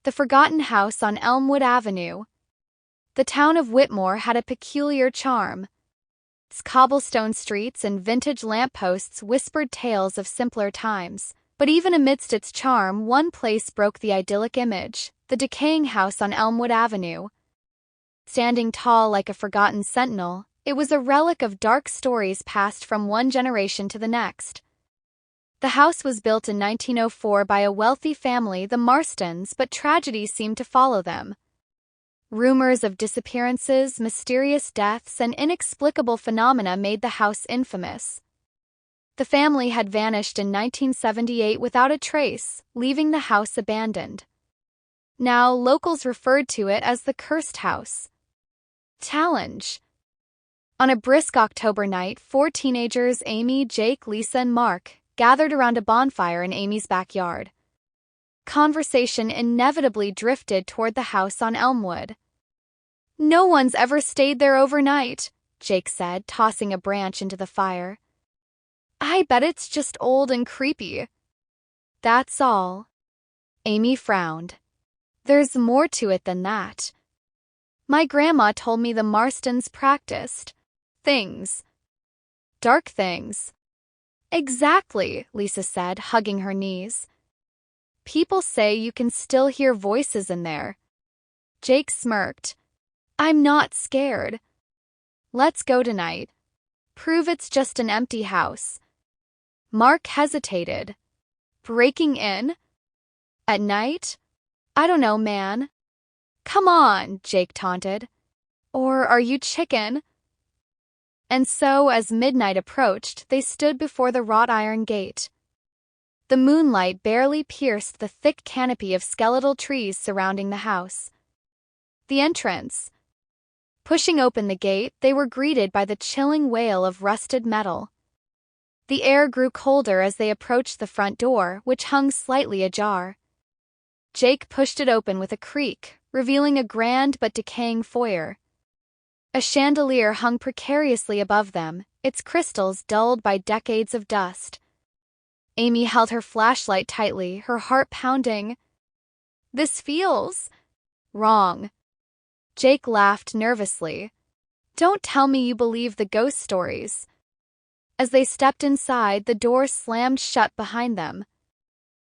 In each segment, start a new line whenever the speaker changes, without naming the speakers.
The Forgotten House on Elmwood Avenue. The town of Whitmore had a peculiar charm. Its cobblestone streets and vintage lampposts whispered tales of simpler times. But even amidst its charm, one place broke the idyllic image: the decaying house on Elmwood Avenue. Standing tall like a forgotten sentinel, it was a relic of dark stories passed from one generation to the next. The house was built in 1904 by a wealthy family, the Marstons, but tragedy seemed to follow them. Rumors of disappearances, mysterious deaths, and inexplicable phenomena made the house infamous. The family had vanished in 1978 without a trace, leaving the house abandoned. Now, locals referred to it as the Cursed House. Challenge. On a brisk October night, 4 teenagers, Amy, Jake, Lisa, and Mark, gathered around a bonfire in Amy's backyard. Conversation inevitably drifted toward the house on Elmwood. "No one's ever stayed there overnight," Jake said, tossing a branch into the fire. "I bet it's just old and creepy." "That's all." Amy frowned. "There's more to it than that. My grandma told me the Marstons practiced things. Dark things." "Exactly," Lisa said, hugging her knees. "People say you can still hear voices in there." Jake smirked. "I'm not scared." "Let's go tonight. Prove it's just an empty house." Mark hesitated. "Breaking in? At night? I don't know, man." "Come on," Jake taunted. "Or are you chicken?" And so, as midnight approached, they stood before the wrought iron gate. The moonlight barely pierced the thick canopy of skeletal trees surrounding the house. The entrance. Pushing open the gate, they were greeted by the chilling wail of rusted metal. The air grew colder as they approached the front door, which hung slightly ajar. Jake pushed it open with a creak, revealing a grand but decaying foyer. A chandelier hung precariously above them, its crystals dulled by decades of dust. Amy held her flashlight tightly, her heart pounding. "This feels wrong." Jake laughed nervously. "Don't tell me you believe the ghost stories." As they stepped inside, the door slammed shut behind them.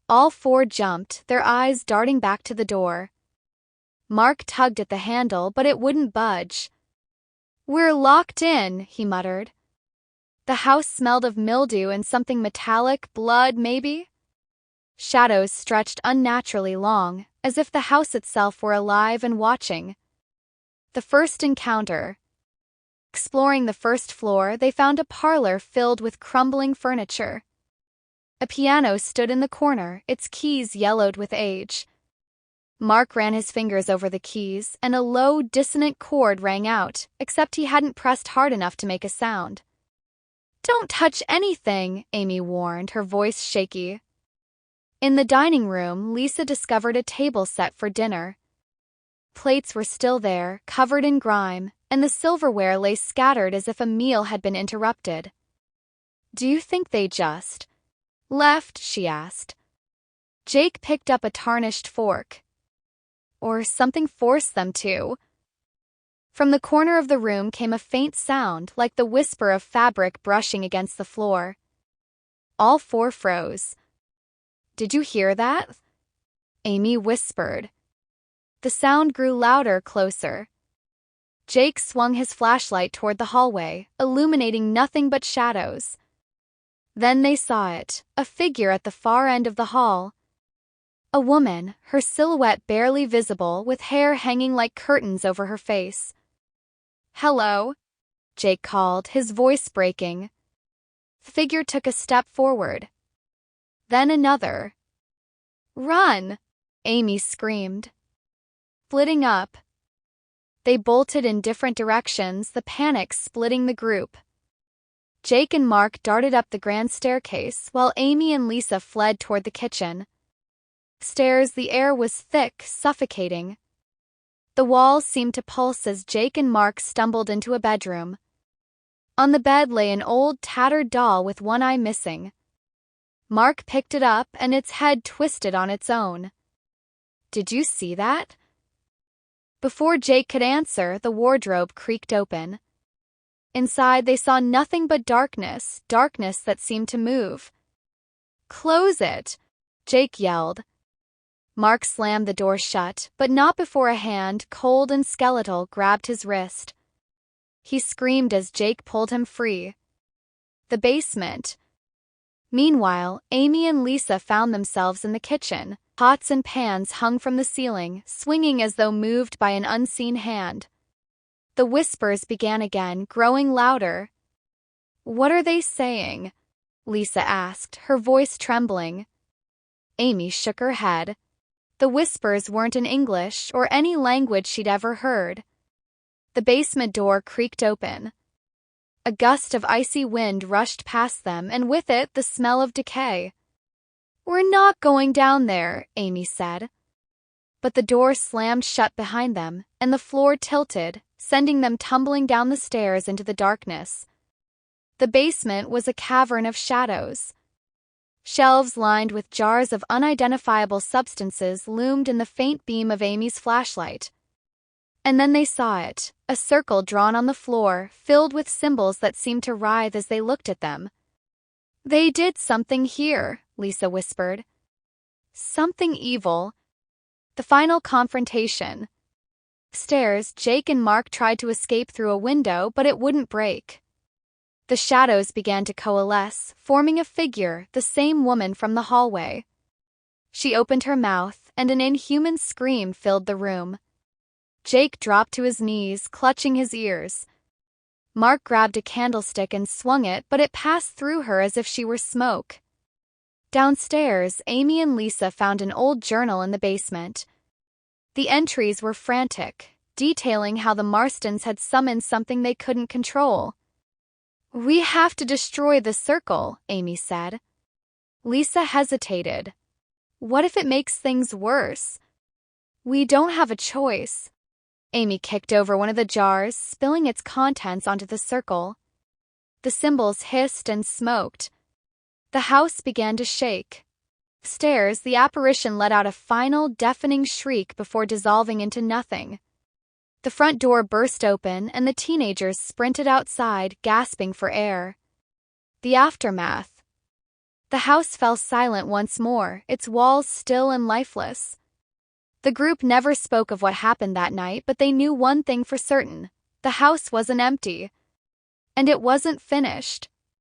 All 4 jumped, their eyes darting back to the door. Mark tugged at the handle, but it wouldn't budge. "We're locked in," he muttered. The house smelled of mildew and something metallic, blood maybe? Shadows stretched unnaturally long, as if the house itself were alive and watching. The first encounter. Exploring the first floor, they found a parlor filled with crumbling furniture. A piano stood in the corner, its keys yellowed with age. Mark ran his fingers over the keys, and a low, dissonant chord rang out, except he hadn't pressed hard enough to make a sound. "Don't touch anything," Amy warned, her voice shaky. In the dining room, Lisa discovered a table set for dinner. Plates were still there, covered in grime, and the silverware lay scattered as if a meal had been interrupted. "Do you think they just left?" she asked. Jake picked up a tarnished fork. "Or something forced them to." From the corner of the room came a faint sound, like the whisper of fabric brushing against the floor. All 4 froze. "Did you hear that?" Amy whispered. The sound grew louder, closer. Jake swung his flashlight toward the hallway, illuminating nothing but shadows. Then they saw it, a figure at the far end of the hall. A woman, her silhouette barely visible, with hair hanging like curtains over her face. "Hello," Jake called, his voice breaking. The figure took a step forward. Then another. "Run!" Amy screamed. Splitting up. They bolted in different directions, the panic splitting the group. Jake and Mark darted up the grand staircase, while Amy and Lisa fled toward the kitchen. Upstairs, the air was thick, suffocating. The walls seemed to pulse as Jake and Mark stumbled into a bedroom. On the bed lay an old, tattered doll with one eye missing. Mark picked it up, and its head twisted on its own. Did you see that? Before Jake could answer, the wardrobe creaked open. Inside, they saw nothing but darkness, darkness that seemed to move. "Close it!" Jake yelled. Mark slammed the door shut, but not before a hand, cold and skeletal, grabbed his wrist. He screamed as Jake pulled him free. The basement. Meanwhile, Amy and Lisa found themselves in the kitchen. Pots and pans hung from the ceiling, swinging as though moved by an unseen hand. The whispers began again, growing louder. "What are they saying?" Lisa asked, her voice trembling. Amy shook her head. The whispers weren't in English or any language she'd ever heard. The basement door creaked open. A gust of icy wind rushed past them, and with it the smell of decay. "We're not going down there," Amy said. But the door slammed shut behind them, and the floor tilted, sending them tumbling down the stairs into the darkness. The basement was a cavern of shadows. Shelves lined with jars of unidentifiable substances loomed in the faint beam of Amy's flashlight. And then they saw it, a circle drawn on the floor, filled with symbols that seemed to writhe as they looked at them. "They did something here," Lisa whispered. "Something evil." The final confrontation. Upstairs, Jake and Mark tried to escape through a window, but it wouldn't break. The shadows began to coalesce, forming a figure, the same woman from the hallway. She opened her mouth, and an inhuman scream filled the room. Jake dropped to his knees, clutching his ears. Mark grabbed a candlestick and swung it, but it passed through her as if she were smoke. Downstairs, Amy and Lisa found an old journal in the basement. The entries were frantic, detailing how the Marstons had summoned something they couldn't control. "We have to destroy the circle," Amy said. Lisa hesitated. "What if it makes things worse?" "We don't have a choice." Amy kicked over one of the jars, spilling its contents onto the circle. The symbols hissed and smoked. The house began to shake. Upstairs, the apparition let out a final, deafening shriek before dissolving into nothing. The front door burst open, and the teenagers sprinted outside, gasping for air. The aftermath. The house fell silent once more, its walls still and lifeless. The group never spoke of what happened that night, but they knew one thing for certain. The house wasn't empty. And it wasn't finished.